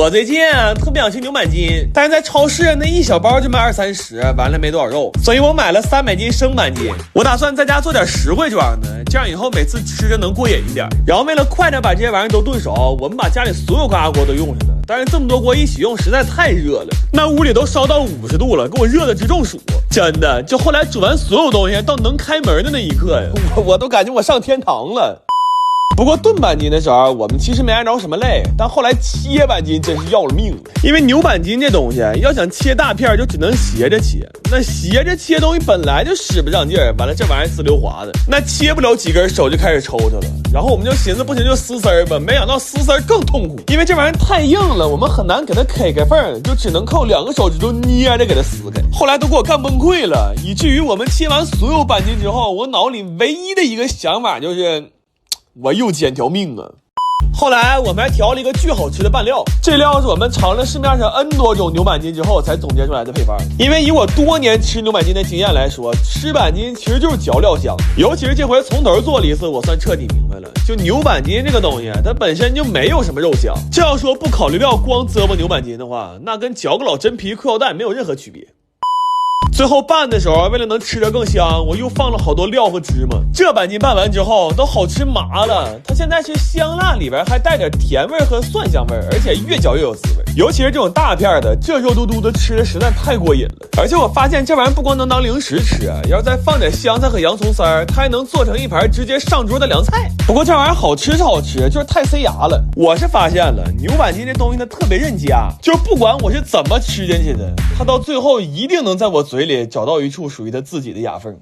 我最近特别想吃牛板筋，但是在超市那一小包就卖20-30，完了没多少肉，所以我买了300斤生板筋。我打算在家做点实惠装的，这样以后每次吃着能过瘾一点。然后为了快点把这些玩意儿都炖熟，我们把家里所有高压锅都用上了。但是这么多锅一起用实在太热了，那屋里都烧到50度了，给我热的直中暑。真的，就后来煮完所有东西到能开门的那一刻呀，我都感觉我上天堂了。不过炖板筋的时候，我们其实没挨着什么累，但后来切板筋真是要了命了。因为牛板筋这东西要想切大片，就只能斜着切。那斜着切东西本来就使不上劲儿，完了这玩意儿呲溜滑的，那切不了几根手就开始抽抽了。然后我们就寻思不行就撕丝儿吧，没想到撕丝儿更痛苦，因为这玩意儿太硬了，我们很难给它开开缝，就只能靠2个手指头捏着给它撕开。后来都给我干崩溃了，以至于我们切完所有板筋之后，我脑里唯一的一个想法就是我又捡条命啊！后来我们还调了一个巨好吃的拌料，这料是我们尝了市面上 N 多种牛板筋之后才总结出来的配方。因为以我多年吃牛板筋的经验来说，吃板筋其实就是嚼料香，尤其是这回从头做了一次，我算彻底明白了，就牛板筋这个东西它本身就没有什么肉香，这要说不考虑料光啧吧牛板筋的话，那跟嚼个老真皮嗑药蛋没有任何区别。最后拌的时候，为了能吃得更香，我又放了好多料和芝麻。这板筋拌完之后都好吃麻了，它现在是香辣里边还带点甜味和蒜香味，而且越嚼越有滋味。尤其是这种大片的，这肉嘟嘟的吃的实在太过瘾了。而且我发现这玩意儿不光能当零食吃啊，要是再放点香菜和洋葱丝儿，它还能做成一盘直接上桌的凉菜。不过这玩意儿好吃是好吃，就是太塞牙了。我是发现了牛板筋这东西它特别认家，就是不管我是怎么吃进去的，它到最后一定能在我嘴里找到一处属于它自己的牙缝。